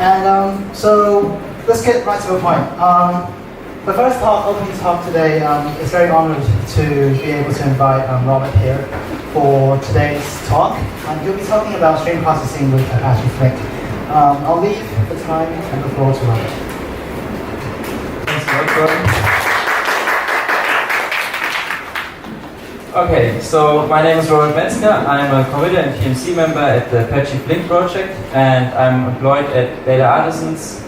And so let's get right to the point. The first opening talk today is very honored to be able to invite Robert here for today's talk. He'll be talking about stream processing with Apache Flink. I'll leave the time and the floor to Robert. Thanks a lot, Gordon. Okay, so my name is Robert Metzger. I'm a committer and PMC member at the Apache Flink project, and I'm employed at Data Artisans,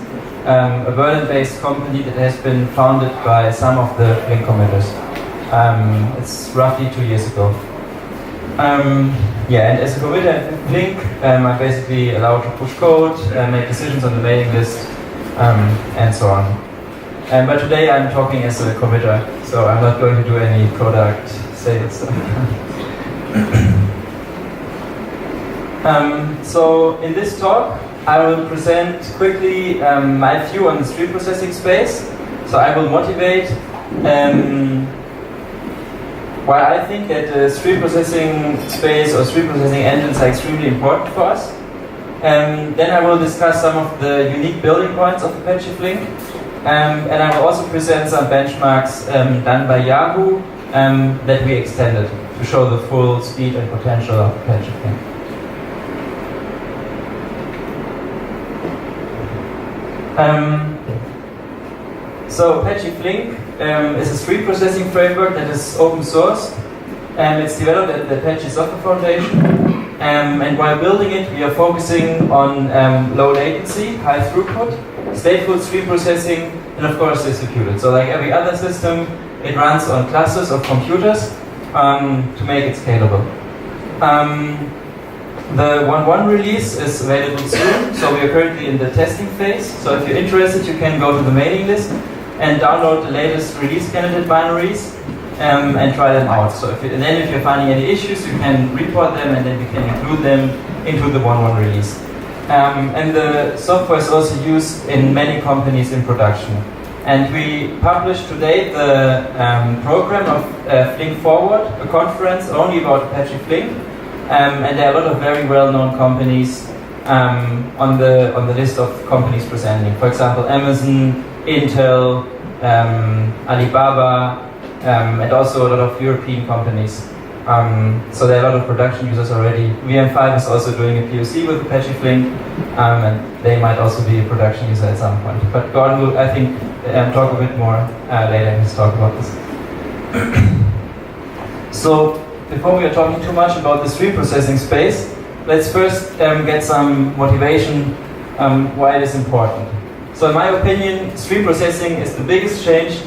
a Berlin-based company that has been founded by some of the Flink committers. It's roughly 2 years ago. Yeah, and as a committer at Flink, I'm basically allowed to push code, make decisions on the mailing list, and so on. But today I'm talking as a committer, so I'm not going to do any product sales. So in this talk, I will present quickly my view on the stream processing space. So I will motivate why I think that the stream processing space or stream processing engines are extremely important for us. Then I will discuss some of the unique building points of Apache Flink. And I will also present some benchmarks done by Yahoo that we extended to show the full speed and potential of Apache Flink. So Apache Flink is a stream processing framework that is open source. It's developed at the Apache Software Foundation. And while building it, we are focusing on low latency, high throughput, stateful stream processing, and of course distributed. So like every other system, it runs on clusters of computers to make it scalable. The 1.1 release is available soon, so we are currently in the testing phase. So if you're interested, you can go to the mailing list and download the latest release candidate binaries and try them out. So if you're finding any issues, you can report them, and then we can include them into the 1.1 release. And the software is also used in many companies in production. And we published today the program of Flink Forward, a conference only about Apache Flink. And there are a lot of very well-known companies on the list of companies presenting. For example, Amazon, Intel, Alibaba, and also a lot of European companies. So there are a lot of production users already. VM5 is also doing a POC with Apache Flink, and they might also be a production user at some point. But Gordon will, I think, talk a bit more later in his talk about this. So before we are talking too much about the stream processing space, let's first get some motivation why it is important. So in my opinion, stream processing is the biggest change.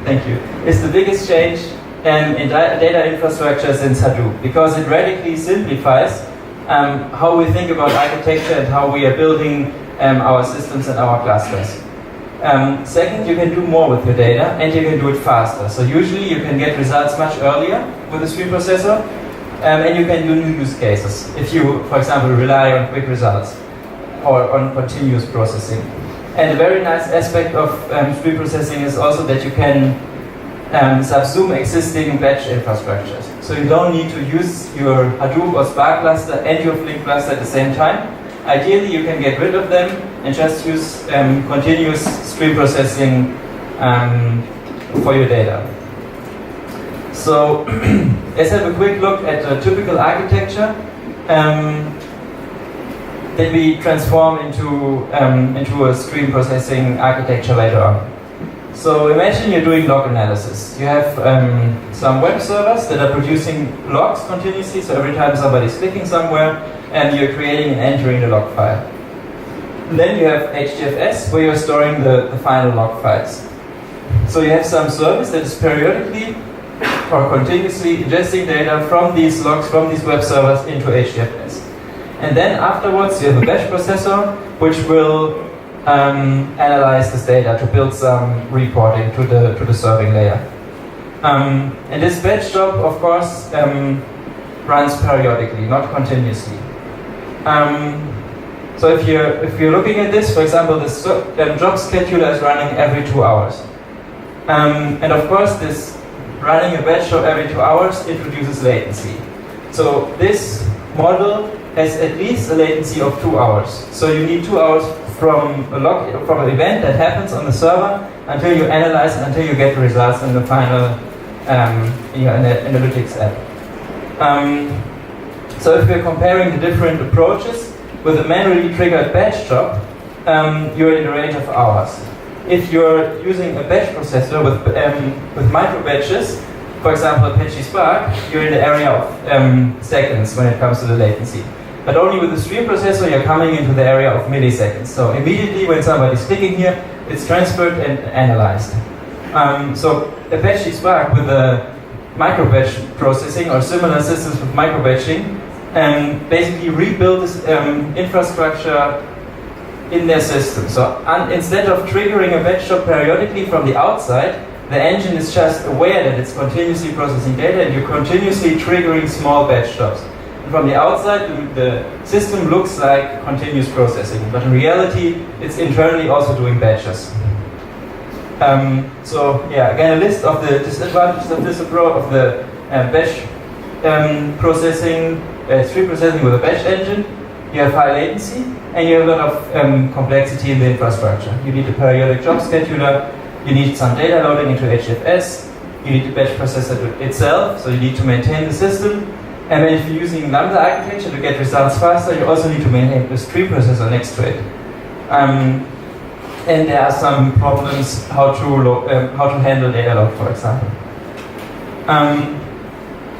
Thank you. Is the biggest change in data infrastructure since Hadoop, because it radically simplifies how we think about architecture and how we are building our systems and our clusters. Second, you can do more with your data, and you can do it faster. So usually you can get results much earlier with a stream processor, and you can do new use cases if you, for example, rely on quick results or on continuous processing. And a very nice aspect of stream processing is also that you can subsume existing batch infrastructures. So you don't need to use your Hadoop or Spark cluster and your Flink cluster at the same time. Ideally, you can get rid of them and just use continuous stream processing for your data. So let's have a quick look at a typical architecture that we transform into a stream processing architecture later on. So imagine you're doing log analysis. You have some web servers that are producing logs continuously, so every time somebody's clicking somewhere, and you're creating and entering the log file. And then you have HDFS, where you're storing the final log files. So you have some service that is periodically or continuously ingesting data from these logs, from these web servers into HDFS. And then afterwards you have a batch processor, which will analyze this data to build some reporting to the serving layer. And this batch job, of course, runs periodically, not continuously. So if you're looking at this, for example, this job scheduler is running every 2 hours. And of course, this running a batch job every 2 hours introduces latency. So this model has at least a latency of 2 hours. So you need 2 hours from an event that happens on the server until you analyze it, until you get the results in the final in your analytics app. So if we're comparing the different approaches with a manually triggered batch job, you're in the range of hours. If you're using a batch processor with micro batches, for example Apache Spark, you're in the area of seconds when it comes to the latency. But only with the stream processor you're coming into the area of milliseconds. So immediately when somebody's clicking here, it's transferred and analyzed. So Apache Spark with the micro batch processing or similar systems with micro batching basically rebuild this infrastructure in their system. So instead of triggering a batch job periodically from the outside, the engine is just aware that it's continuously processing data and you're continuously triggering small batch jobs. And from the outside, the system looks like continuous processing, but in reality, it's internally also doing batches. So yeah, again, a list of the disadvantages of this approach of the batch processing, stream processing with a batch engine. You have high latency and you have a lot of complexity in the infrastructure. You need a periodic job scheduler, you need some data loading into HDFS, you need the batch processor itself, so you need to maintain the system. And then if you're using Lambda architecture to get results faster, you also need to maintain the stream processor next to it. And there are some problems how to handle data load, for example.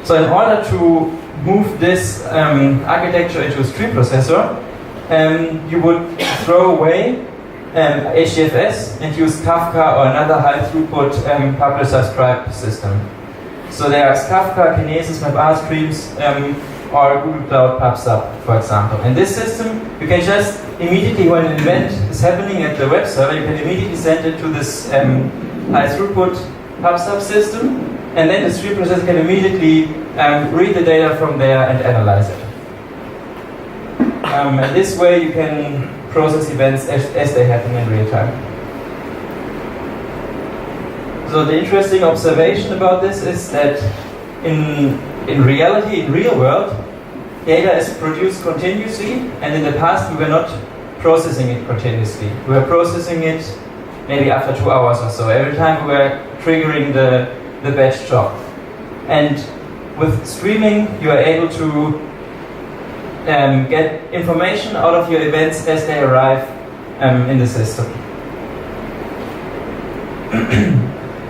So in order to move this architecture into a stream processor, you would throw away HDFS and use Kafka or another high throughput publish-subscribe system. So there are Kafka, Kinesis, MapR streams, or Google Cloud PubSub, for example. In this system, you can just immediately, when an event is happening at the web server, you can immediately send it to this high throughput PubSub system, and then the stream processor can immediately read the data from there and analyze it. And this way you can process events as they happen in real time. So the interesting observation about this is that in reality, in real world, data is produced continuously, and in the past we were not processing it continuously. We were processing it maybe after 2 hours or so, every time we were triggering the batch job. And with streaming, you are able to get information out of your events as they arrive in the system.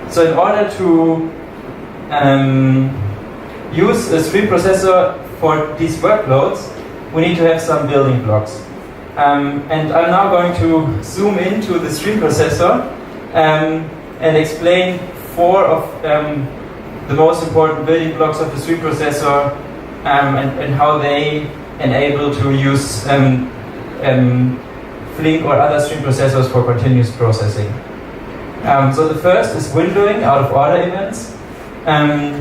So in order to use a stream processor for these workloads, we need to have some building blocks. And I'm now going to zoom into the stream processor and explain 4 of the most important building blocks of the stream processor and how they enable to use Flink or other stream processors for continuous processing. So the first is windowing out of order events,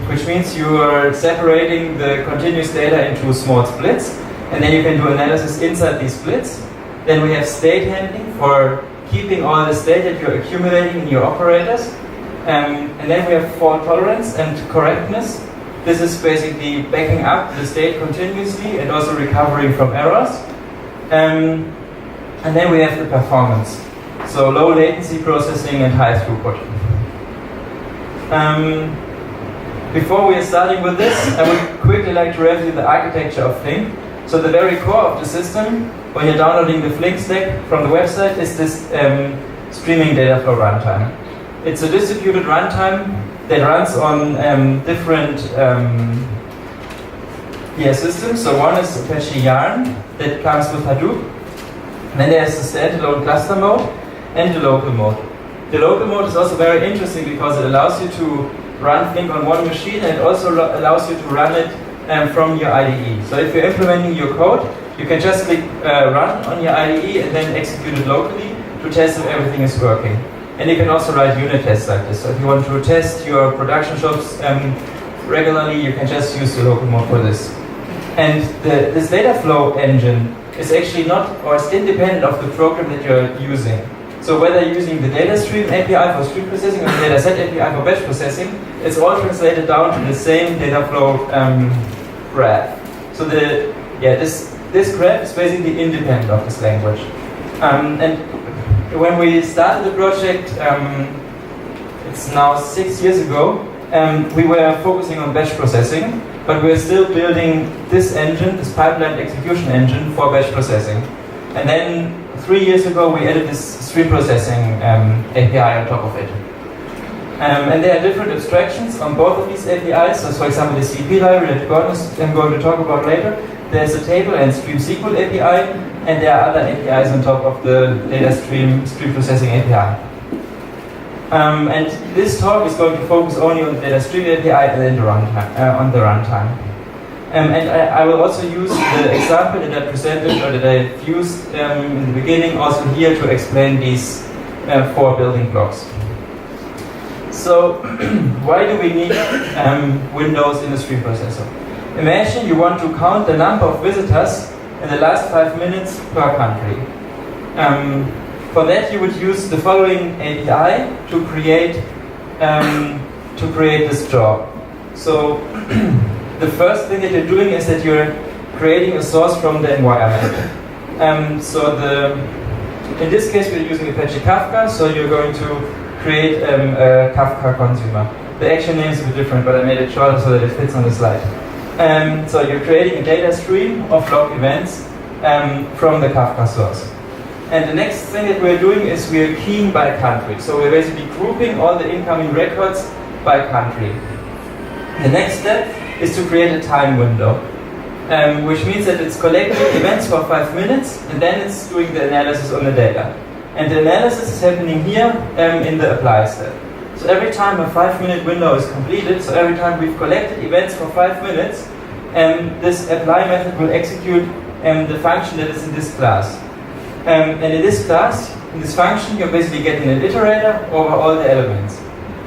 which means you are separating the continuous data into small splits, and then you can do analysis inside these splits. Then we have state handling for keeping all the state that you're accumulating in your operators. And then we have fault tolerance and correctness. This is basically backing up the state continuously and also recovering from errors. And then we have the performance. So low latency processing and high throughput. Before we are starting with this, I would quickly like to review the architecture of Flink. So the very core of the system, when you're downloading the Flink stack from the website, is this streaming data flow runtime. It's a distributed runtime that runs on different systems. So one is Apache Yarn that comes with Hadoop. And then there's the standalone cluster mode and the local mode. The local mode is also very interesting because it allows you to run Flink on one machine, and it also allows you to run it from your IDE. So if you're implementing your code, you can just click run on your IDE and then execute it locally to test if everything is working. And you can also write unit tests like this. So if you want to test your production shops regularly, you can just use the local mode for this. And this data flow engine is actually not, or is independent of the program that you're using. So whether you're using the data stream API for stream processing or the data set API for batch processing, it's all translated down to the same data flow graph. So this this graph is basically independent of this language. And when we started the project, it's now 6 years ago, we were focusing on batch processing, but we're still building this engine, this pipeline execution engine for batch processing. And then 3 years ago, we added this stream processing API on top of it. And there are different abstractions on both of these APIs. So, for example, the CP library that Gordon is going to talk about later. There's a table and stream SQL API, and there are other APIs on top of the data stream processing API. And this talk is going to focus only on the data stream API and then on the runtime. And I will also use the example that I presented or that I used in the beginning also here to explain these 4 building blocks. So, why do we need windows in a stream processor? Imagine you want to count the number of visitors in the last 5 minutes per country. For that, you would use the following API to create this job. So, the first thing that you're doing is that you're creating a source from the environment. In this case, we're using Apache Kafka, so you're going to create a Kafka consumer. The actual name is a bit different, but I made it shorter so that it fits on the slide. So you're creating a data stream of log events from the Kafka source. And the next thing that we're doing is we're keying by country. So we're basically grouping all the incoming records by country. The next step is to create a time window, which means that it's collecting events for 5 minutes, and then it's doing the analysis on the data. And the analysis is happening here in the apply step. So every time a 5-minute window is completed, so every time we've collected events for 5 minutes, this apply method will execute the function that is in this class. And in this class, in this function, you're basically getting an iterator over all the elements.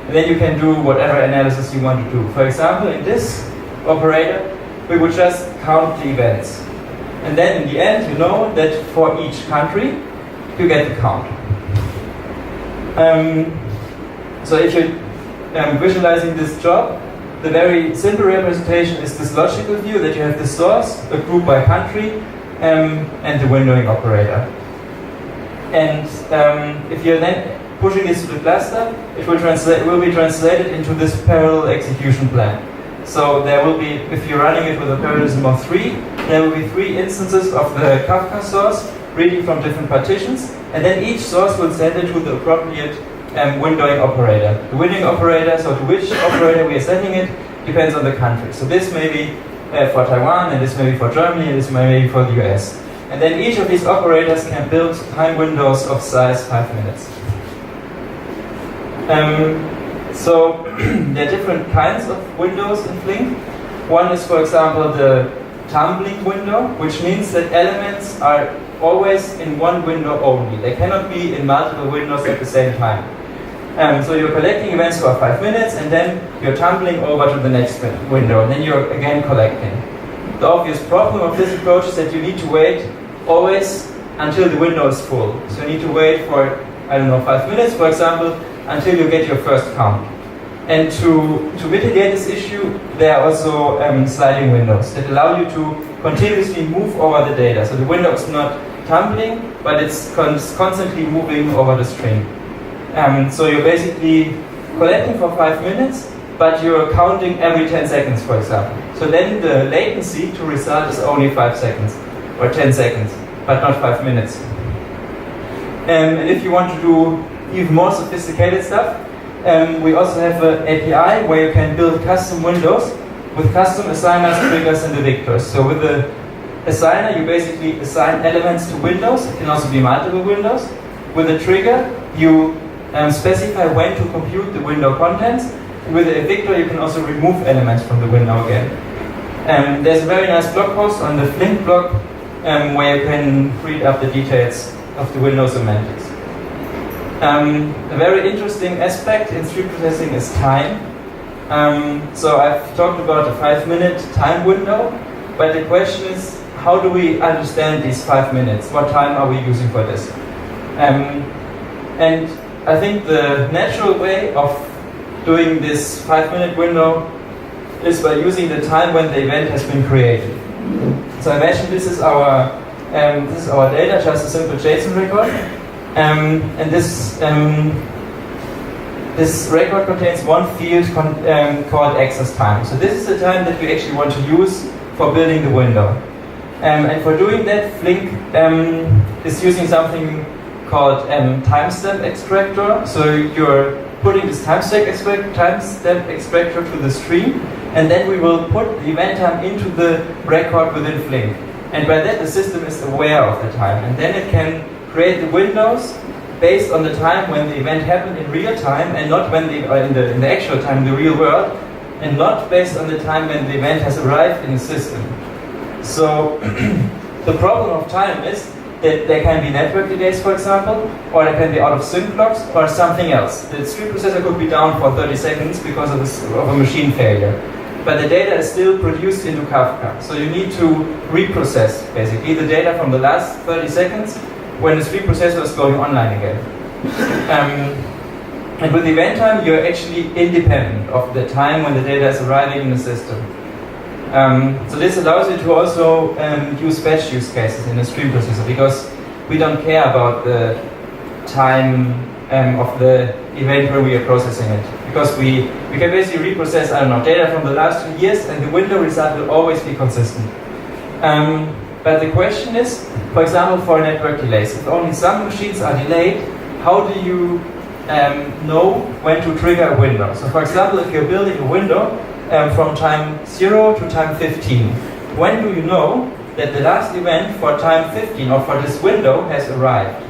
And then you can do whatever analysis you want to do. For example, in this operator, we would just count the events. And then in the end, you know that for each country, you get the count. So if you're visualizing this job, the very simple representation is this logical view that you have the source, a group by country, and the windowing operator. And if you're then pushing this to the cluster, it will be translated into this parallel execution plan. So there will be, if you're running it with a parallelism of 3, there will be 3 instances of the Kafka source reading from different partitions, and then each source will send it to the appropriate windowing operator. The windowing operator, so to which operator we are sending it, depends on the country. So this may be for Taiwan, and this may be for Germany, and this may be for the US. And then each of these operators can build time windows of size 5 minutes. So there are different kinds of windows in Flink. One is, for example, the tumbling window, which means that elements are always in one window only. They cannot be in multiple windows at the same time. So you're collecting events for 5 minutes, and then you're tumbling over to the next window, and then you're again collecting. The obvious problem of this approach is that you need to wait always until the window is full. So you need to wait for, 5 minutes, for example, until you get your first count. And to mitigate this issue, there are also sliding windows that allow you to continuously move over the data. So the window is not tumbling, but it's constantly moving over the string. So you're basically collecting for 5 minutes, but you're counting every 10 seconds, for example. So then the latency to result is only 5 seconds, or 10 seconds, but not 5 minutes. And if you want to do even more sophisticated stuff, we also have an API where you can build custom windows with custom assigners, triggers, and evictors. So with the assigner, you basically assign elements to windows. It can also be multiple windows. With a trigger, you specify when to compute the window contents. With the evictor, you can also remove elements from the window again. There's a very nice blog post on the Flink blog where you can read up the details of the window semantics. A very interesting aspect in stream processing is time. So I've talked about a 5-minute time window, but the question is, how do we understand these 5 minutes? What time are we using for this? And I think the natural way of doing this 5-minute window is by using the time when the event has been created. So imagine this is our data, just a simple JSON record, and this record contains one field called access time. So this is the time that we actually want to use for building the window. And for doing that, Flink is using something called timestamp extractor. So you're putting this timestamp extractor to the stream, and then we will put the event time into the record within Flink. And by that, the system is aware of the time, and then it can create the windows based on the time when the event happened in real time, and not when in the actual time in the real world, and not based on the time when the event has arrived in the system. So the problem of time is that there can be network delays, for example, or there can be out of sync clocks, or something else. The stream processor could be down for 30 seconds because of a machine failure. But the data is still produced into Kafka. So you need to reprocess, basically, the data from the last 30 seconds when the stream processor is going online again. And with event time, you're actually independent of the time when the data is arriving in the system. So this allows you to also use batch use cases in the stream processor, because we don't care about the time of the event where we are processing it. Because we can basically reprocess, I don't know, data from the last 2 years, and the window result will always be consistent. But the question is, for example, for network delays, if only some machines are delayed, how do you know when to trigger a window? So for example, if you're building a window from time 0 to time 15, when do you know that the last event for time 15 or for this window has arrived?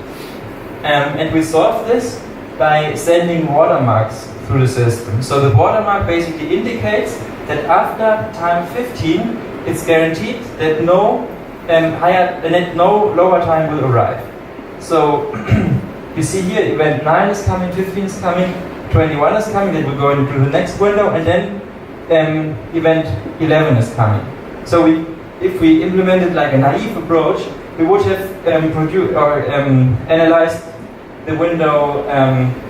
And we solve this by sending watermarks through the system. So the watermark basically indicates that after time 15, it's guaranteed that no lower time will arrive. So you see here, event 9 is coming, 15 is coming, 21 is coming, then we'll go into the next window, and then event 11 is coming. So if we implemented like a naive approach, we would have analyzed the window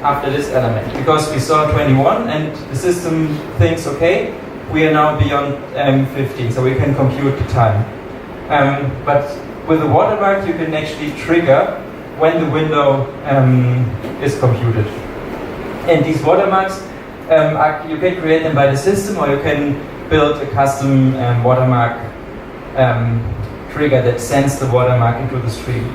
after this element, because we saw 21 and the system thinks, okay, we are now beyond 15, so we can compute the time. But with the watermark, you can actually trigger when the window is computed. And these watermarks, you can create them by the system, or you can build a custom watermark trigger that sends the watermark into the stream.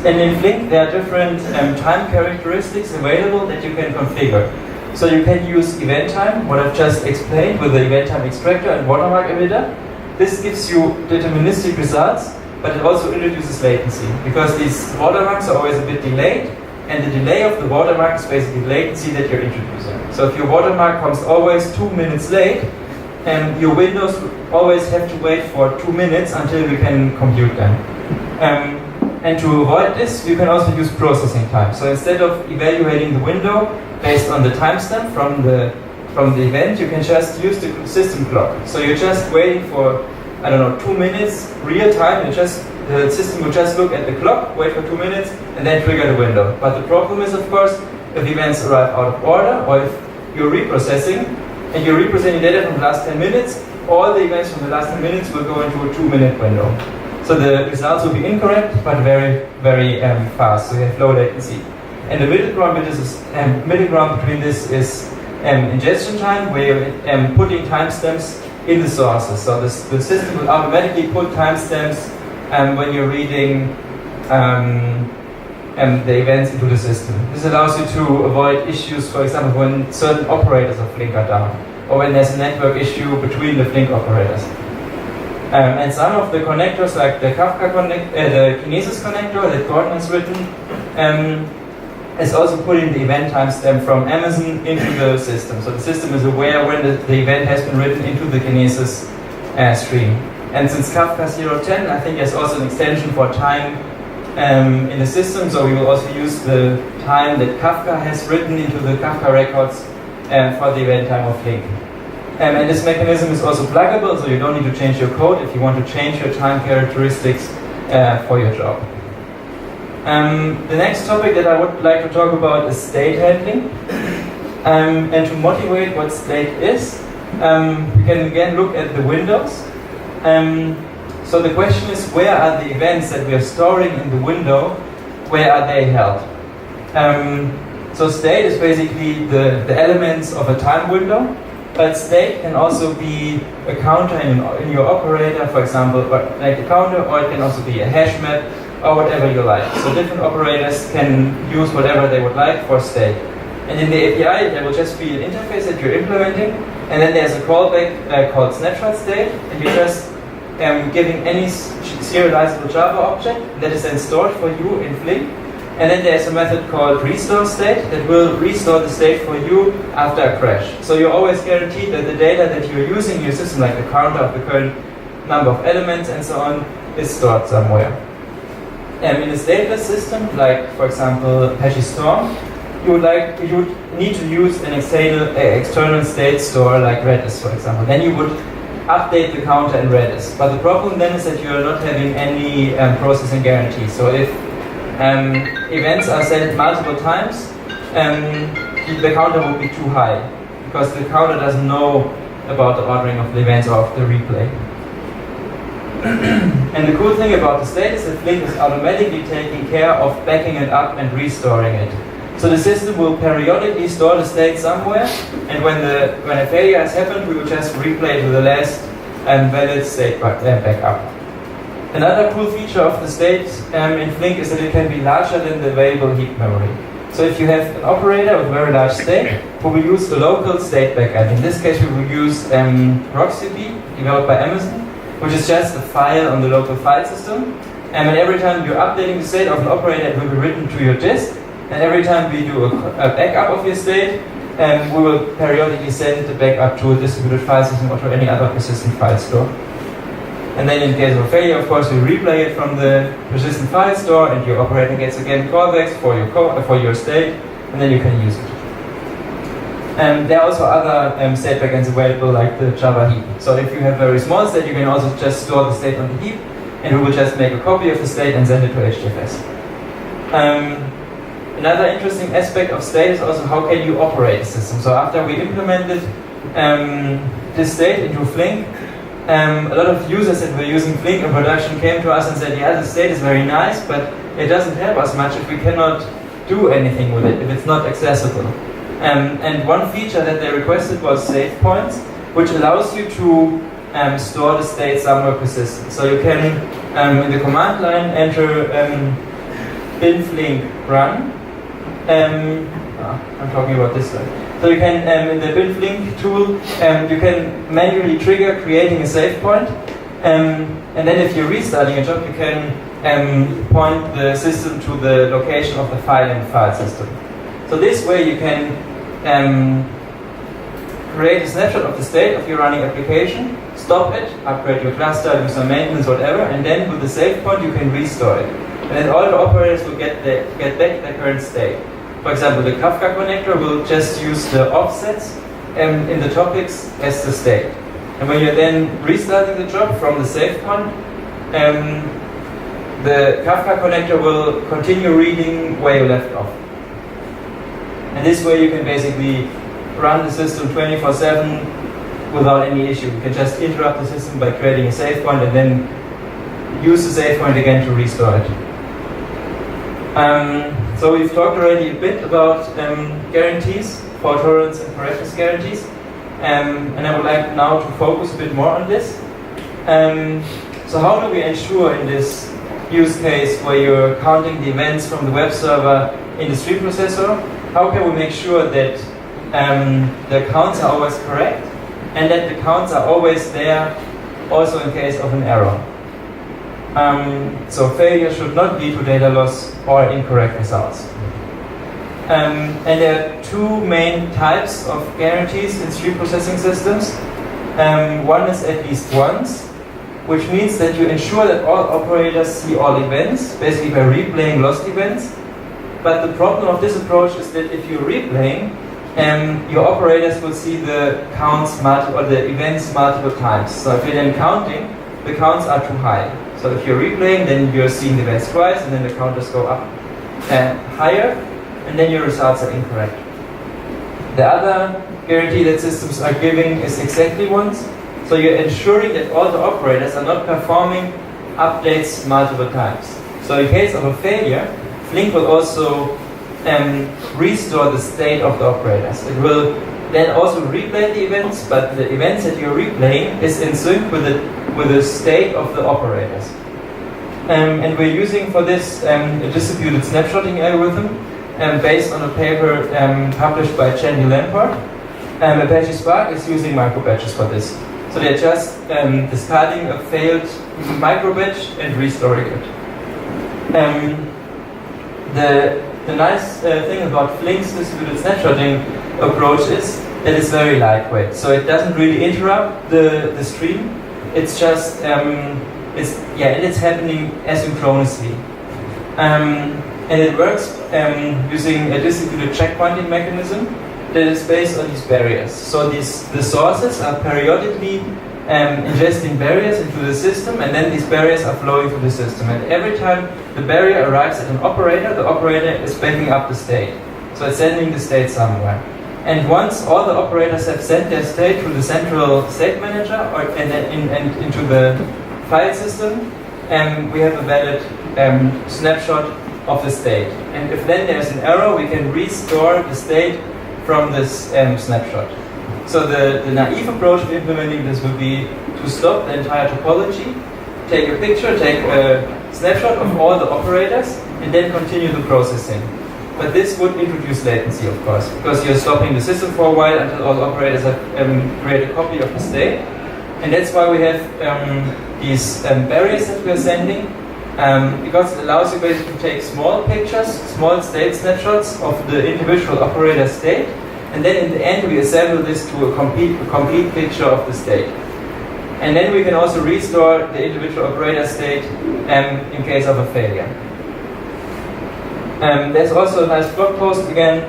And in Flink, there are different time characteristics available that you can configure. So you can use event time, what I've just explained, with the event time extractor and watermark emitter. This gives you deterministic results, but it also introduces latency, because these watermarks are always a bit delayed, and the delay of the watermark is basically latency that you're introducing. So if your watermark comes always 2 minutes late, your windows always have to wait for 2 minutes until we can compute them. And to avoid this, you can also use processing time. So instead of evaluating the window based on the timestamp from the event, you can just use the system clock. So you're just waiting for, 2 minutes real time. The system will just look at the clock, wait for 2 minutes, and then trigger the window. But the problem is, of course, if events arrive out of order, or if you're reprocessing, and you're representing data from the last 10 minutes, all the events from the last 10 minutes will go into a 2-minute window. So the results will be incorrect, but very, very fast. So you have low latency. And the middle ground between this is ingestion time, where you're putting timestamps in the sources. So the system will automatically put timestamps when you're reading the events into the system. This allows you to avoid issues, for example, when certain operators of Flink are down, or when there's a network issue between the Flink operators. And some of the connectors, like the Kafka the Kinesis connector that Gordon has written, is also putting the event timestamp from Amazon into the system. So the system is aware when the event has been written into the Kinesis stream. And since Kafka 0.10, I think there's also an extension for time in the system, so we will also use the time that Kafka has written into the Kafka records for the event time of Flink. And this mechanism is also pluggable, so you don't need to change your code if you want to change your time characteristics for your job. The next topic that I would like to talk about is state handling. And to motivate what state is, we can again look at the windows. So the question is, where are the events that we are storing in the window, where are they held? So state is basically the elements of a time window, but state can also be a counter in your operator, for example, like a counter, or it can also be a hash map, or whatever you like. So different operators can use whatever they would like for state. And in the API, there will just be an interface that you're implementing, and then there's a callback called snapshot state, and you're just giving any serializable Java object that is then stored for you in Flink. And then there's a method called restore state that will restore the state for you after a crash. So you're always guaranteed that the data that you're using in your system, like the counter of the current number of elements and so on, is stored somewhere. In a stateless system, like for example Apache Storm, you would need to use an external state store like Redis, for example. Then you would update the counter in Redis. But the problem then is that you are not having any processing guarantee. So if events are sent multiple times, the counter will be too high, because the counter doesn't know about the ordering of the events or of the replay. And the cool thing about the state is that Flink is automatically taking care of backing it up and restoring it. So the system will periodically store the state somewhere, and when a failure has happened, we will just replay to the last valid state backup. Another cool feature of the state in Flink is that it can be larger than the available heap memory. So if you have an operator with very large state, we will use the local state backup. In this case, we will use RocksDB, developed by Amazon, which is just a file on the local file system. And every time you're updating the state of an operator, it will be written to your disk. And every time we do a backup of your state, we will periodically send the backup to a distributed file system or to any other persistent file store. And then in case of failure, of course, we replay it from the persistent file store, and your operator gets again callbacks for your state, and then you can use it. There are also other state backends available, like the Java heap. So if you have very small state, you can also just store the state on the heap, and we will just make a copy of the state and send it to HDFS. Another interesting aspect of state is also how can you operate the system. So after we implemented this state into Flink, a lot of users that were using Flink in production came to us and said, yeah, the state is very nice, but it doesn't help us much if we cannot do anything with it, if it's not accessible. And one feature that they requested was save points, which allows you to store the state somewhere persistent. So you can, in the command line, enter bin flink run. I'm talking about this side. So you can, in the bin flink tool, you can manually trigger creating a save point. And then if you're restarting a job, you can point the system to the location of the file in the file system. So this way you can create a snapshot of the state of your running application, stop it, upgrade your cluster, do some maintenance, whatever, and then with the save point you can restore it. And then all the operators will get back their current state. For example, the Kafka connector will just use the offsets in the topics as the state. And when you're then restarting the job from the save point, the Kafka connector will continue reading where you left off. And this way you can basically run the system 24/7 without any issue. You can just interrupt the system by creating a save point and then use the save point again to restore it. So we've talked already a bit about guarantees, fault tolerance and correctness guarantees. And I would like now to focus a bit more on this. So how do we ensure in this use case where you're counting the events from the web server in the stream processor, how can we make sure that the counts are always correct and that the counts are always there also in case of an error? So failure should not lead to data loss or incorrect results. And there are two main types of guarantees in stream processing systems. One is at least once, which means that you ensure that all operators see all events, basically by replaying lost events. But the problem of this approach is that if you're replaying, your operators will see the counts or the events multiple times. So if you're then counting, the counts are too high. So if you're replaying, then you're seeing the events twice, and then the counters go up higher, and then your results are incorrect. The other guarantee that systems are giving is exactly once. So you're ensuring that all the operators are not performing updates multiple times. So in case of a failure, Flink will also restore the state of the operators. It will then also replay the events, but the events that you're replaying is in sync with the state of the operators. And we're using for this a distributed snapshotting algorithm based on a paper published by Chandy Lamport. Apache Spark is using microbatches for this. So they're just discarding a failed microbatch and restoring it. The nice thing about Flink's distributed snapshotting approach is that it's very lightweight. So it doesn't really interrupt the stream. It's just it's happening asynchronously. And it works using a distributed checkpointing mechanism that is based on these barriers. So the sources are periodically ingesting barriers into the system, and then these barriers are flowing through the system. And every time the barrier arrives at an operator, the operator is backing up the state. So it's sending the state somewhere. And once all the operators have sent their state through the central state manager and into the file system, we have a valid snapshot of the state. And if then there's an error, we can restore the state from this snapshot. So the naive approach of implementing this would be to stop the entire topology, take a picture, take a snapshot of all the operators, and then continue the processing. But this would introduce latency, of course, because you're stopping the system for a while until all the operators have created a copy of the state. And that's why we have these barriers that we're sending, because it allows you basically to take small pictures, small state snapshots of the individual operator state, and then in the end we assemble this to a complete picture of the state. And then we can also restore the individual operator state in case of a failure. There's also a nice blog post again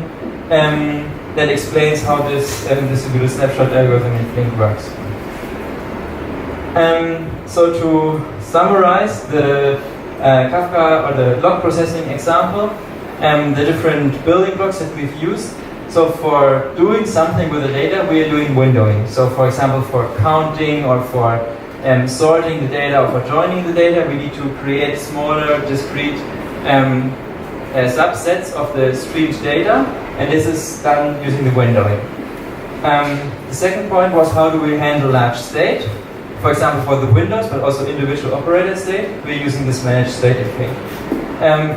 that explains how this distributed snapshot algorithm in Flink works. So to summarize the Kafka or the log processing example, the different building blocks that we've used. So for doing something with the data, we are doing windowing. So for example, for counting or for sorting the data or for joining the data, we need to create smaller, discrete subsets of the streamed data, and this is done using the windowing. The second point was how do we handle large state? For example, for the windows, but also individual operator state, we're using this managed state in Flink.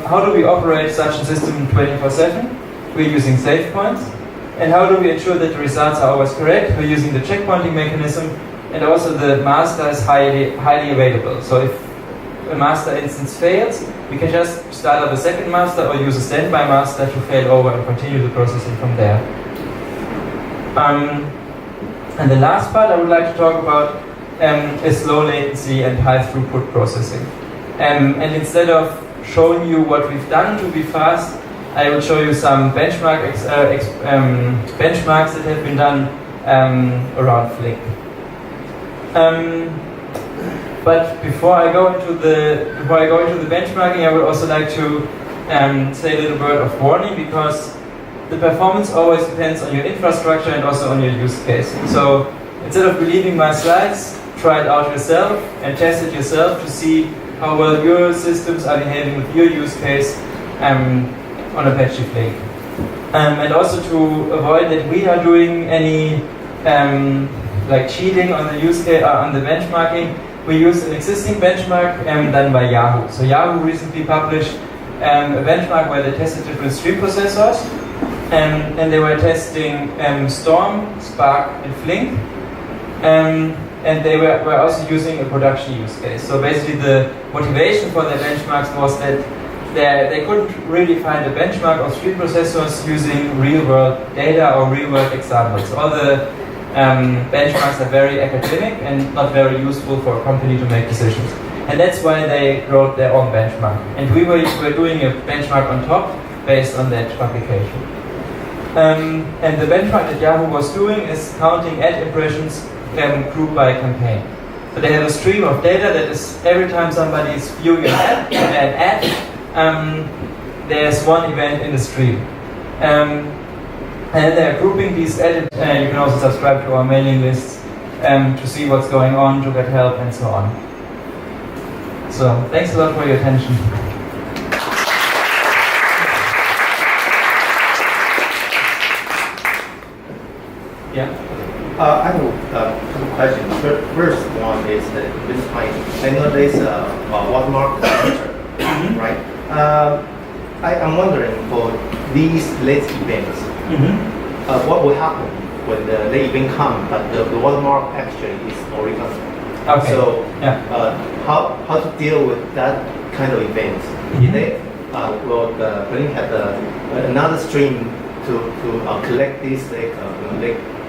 How do we operate such a system 24/7? We're using save points. And how do we ensure that the results are always correct? We're using the checkpointing mechanism, and also the master is highly available. So if a master instance fails, we can just start up a second master or use a standby master to fail over and continue the processing from there. And the last part I would like to talk about is low latency and high throughput processing. And instead of showing you what we've done to be fast, I will show you some benchmarks that have been done around Flink. But before I go into the benchmarking, I would also like to say a little word of warning, because the performance always depends on your infrastructure and also on your use case. So instead of believing my slides, try it out yourself and test it yourself to see how well your systems are behaving with your use case on Apache Flink. And also to avoid that we are doing any like cheating on the use case on the benchmarking, we use an existing benchmark done by Yahoo. So Yahoo recently published a benchmark where they tested different stream processors, and they were testing Storm, Spark, and Flink. And they were also using a production use case. So basically the motivation for their benchmarks was that they couldn't really find a benchmark of stream processors using real-world data or real-world examples. All the benchmarks are very academic and not very useful for a company to make decisions. And that's why they wrote their own benchmark. And we were doing a benchmark on top based on that publication. And the benchmark that Yahoo was doing is counting ad impressions grouped by campaign. So they have a stream of data that is every time somebody is viewing an ad, there's one event in the stream. And they're grouping these ads. You can also subscribe to our mailing lists to see what's going on, to get help, and so on. So thanks a lot for your attention. Yeah. I have a couple questions. First one is that this time I know there's a watermark feature, right? I'm wondering for these late events, what will happen when the late event comes, but the watermark actually is already done? Okay. So yeah. How to deal with that kind of event? Will the Flink have another stream to collect these late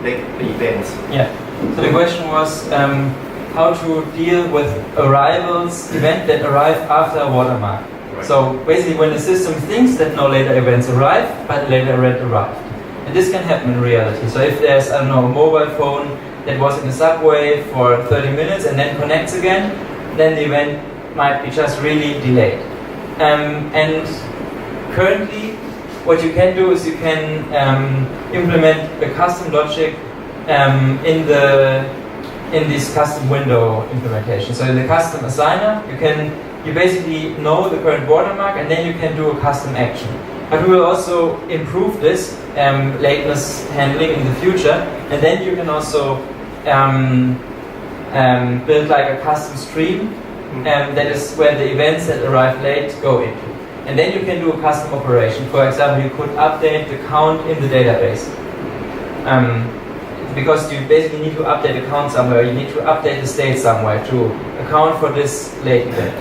events? Yeah. So the question was how to deal with events that arrive after a watermark. Right. So basically, when the system thinks that no later events arrive, but a later event arrived, and this can happen in reality. So if there's a mobile phone that was in the subway for 30 minutes and then connects again, then the event might be just really delayed. And currently, what you can do is you can implement a custom logic in this custom window implementation. So in the custom assigner, you basically know the current watermark, and then you can do a custom action. But we will also improve this lateness handling in the future, and then you can also build like a custom stream that is where the events that arrive late go into. And then you can do a custom operation. For example, you could update the count in the database. Because you basically need to update the count somewhere, you need to update the state somewhere to account for this late event.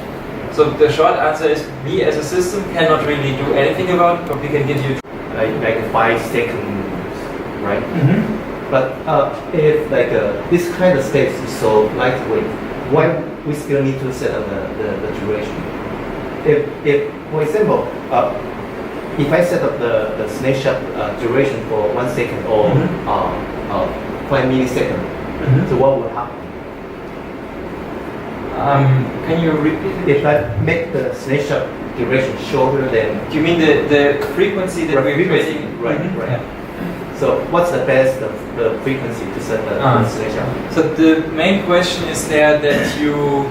So the short answer is, we as a system cannot really do anything about it, but we can give you like 5 seconds, right? But if this kind of state is so lightweight, why we still need to set up the duration? If for example, if I set up the snapshot duration for 1 second or 5 milliseconds, so what will happen? Can you repeat it? If I make the snapshot duration shorter than... Do you mean the frequency that we're creating? Right, right. Yeah. So what's the best the frequency to set the snapshot? So the main question is there that you...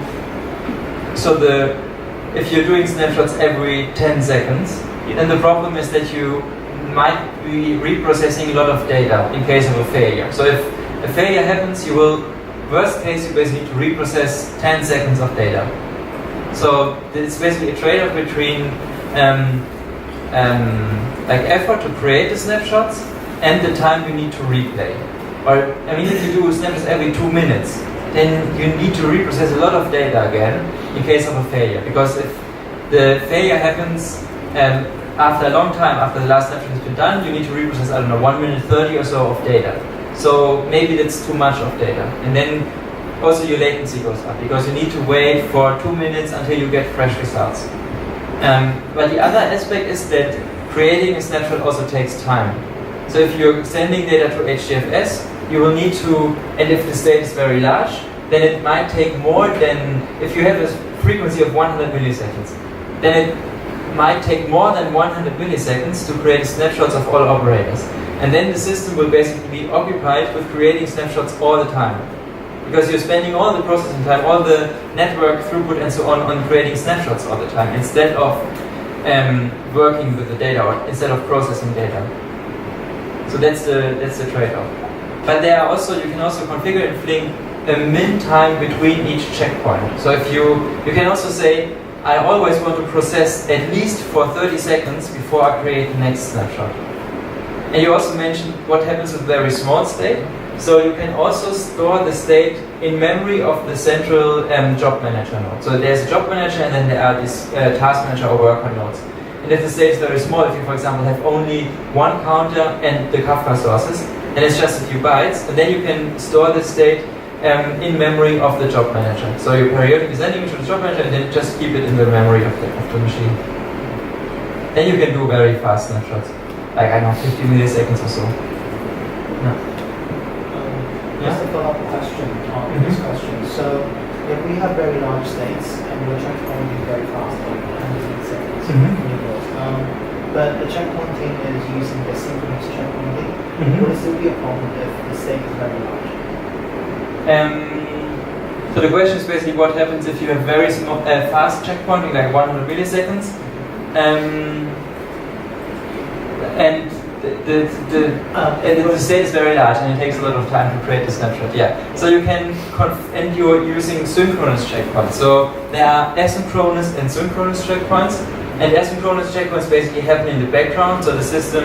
if you're doing snapshots every 10 seconds, then the problem is that you might be reprocessing a lot of data in case of a failure. So if a failure happens, you will, worst case, you basically need to reprocess 10 seconds of data. So it's basically a trade-off between effort to create the snapshots and the time you need to replay. Or, I mean, if you do snapshots every 2 minutes, then you need to reprocess a lot of data again in case of a failure. Because if the failure happens after a long time, after the last snapshot has been done, you need to reprocess, 1 minute 30 or so of data. So maybe that's too much of data. And then also your latency goes up, because you need to wait for 2 minutes until you get fresh results. But the other aspect is that creating a snapshot also takes time. So if you're sending data to HDFS, you will need to, and if the state is very large, then it might take more than, if you have a frequency of 100 milliseconds, then it might take more than 100 milliseconds to create snapshots of all operators. And then the system will basically be occupied with creating snapshots all the time. Because you're spending all the processing time, all the network throughput and so on creating snapshots all the time, instead of working with the data, or instead of processing data. So that's the trade-off. But there are also, you can also configure in Flink a min time between each checkpoint. So if you can also say, I always want to process at least for 30 seconds before I create the next snapshot. And you also mentioned what happens with very small state. So you can also store the state in memory of the central job manager node. So there's a job manager, and then there are these task manager or worker nodes. And if the state is very small, if you, for example, have only one counter and the Kafka sources, then it's just a few bytes, and then you can store the state in memory of the job manager. So you're periodically sending it to the job manager, and then just keep it in the memory of the machine. Then you can do very fast snapshots, like, I don't know, 50 milliseconds or so. Just a follow-up question on this question. So, if we have very large states and we're checkpointing very fast, like 100 milliseconds, but the checkpointing is using the synchronous checkpointing, would it still be a problem if the state is very large? So the question is basically what happens if you have very small, fast checkpointing, like 100 milliseconds, and the state is very large and it takes a lot of time to create the snapshot. Yeah. So you can and you're using synchronous checkpoints. So there are asynchronous and synchronous checkpoints. And asynchronous checkpoints basically happen in the background. So the system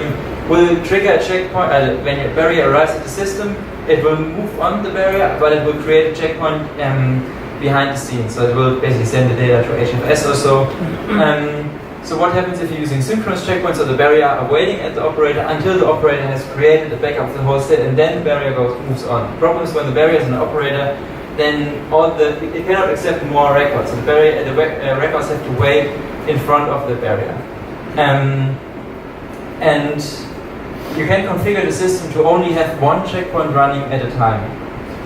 will trigger a checkpoint when a barrier arrives at the system. It will move on the barrier, but it will create a checkpoint behind the scenes. So it will basically send the data to HFS or so. So what happens if you're using synchronous checkpoints? So the barrier are waiting at the operator until the operator has created a backup of the whole state, and then the barrier moves on. The problem is when the barrier is an operator, then it cannot accept more records. So the records have to wait in front of the barrier. And you can configure the system to only have one checkpoint running at a time.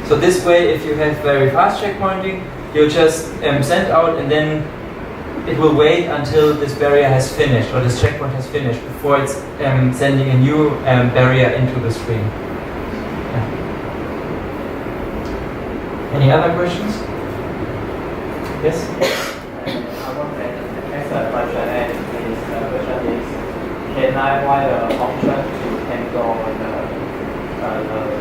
So this way, if you have very fast checkpointing, you'll just send out and then it will wait until this barrier has finished or this checkpoint has finished before it's sending a new barrier into the stream. Yeah. Any other questions? Yes? Can I write a function to handle the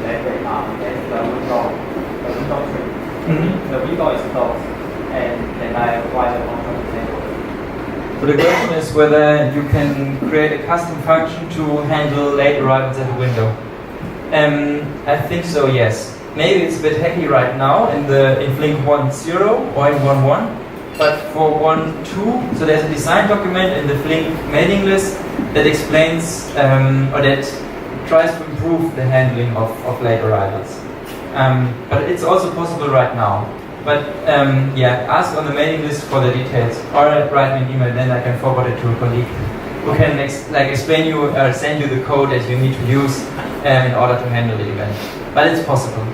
network arm and the window tree? The window is closed, and can I write a function to handle it? So the question is whether you can create a custom function to handle late arrivals at the window. I think so, yes. Maybe it's a bit hacky right now in Flink 1.0 or in 1.1. But for 1.2, so there's a design document in the Flink mailing list that explains or that tries to improve the handling of late arrivals. But it's also possible right now. But yeah, ask on the mailing list for the details, or write me an email, then I can forward it to a colleague who can explain you or send you the code that you need to use in order to handle the event. But it's possible.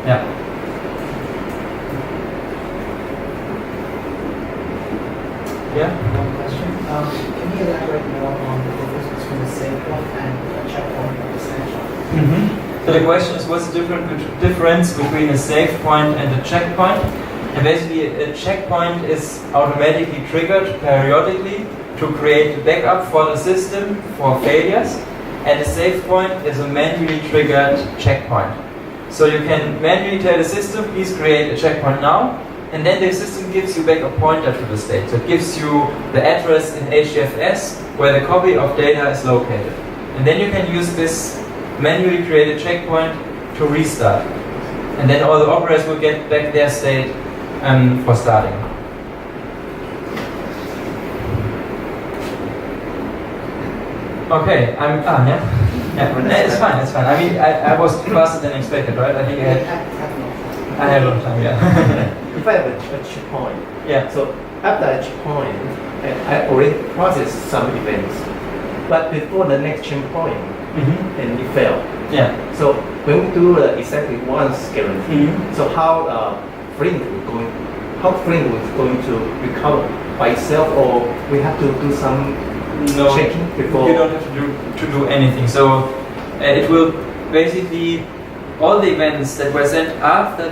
Yeah. Yeah. One question. Can you elaborate more on the difference between a save point and a checkpoint or a snapshot? So the question is, what's the difference between a save point and a checkpoint? And basically, a checkpoint is automatically triggered periodically to create a backup for the system for failures, and a save point is a manually triggered checkpoint. So you can manually tell the system, please create a checkpoint now, and then the system gives you back a pointer to the state. So it gives you the address in HDFS where the copy of data is located. And then you can use this manually created checkpoint to restart. And then all the operators will get back their state for starting. Okay, it's fine. I mean, I was faster than expected, right? I think I had a lot of time, yeah. If I have a checkpoint, Yeah. so after a checkpoint, I already processed some events, but before the next checkpoint, and it failed. Yeah. So when we do exactly once guarantee, so how Flink is going to recover by itself, or we have to do some checking before? You don't have to do anything. So it will basically all the events that were sent after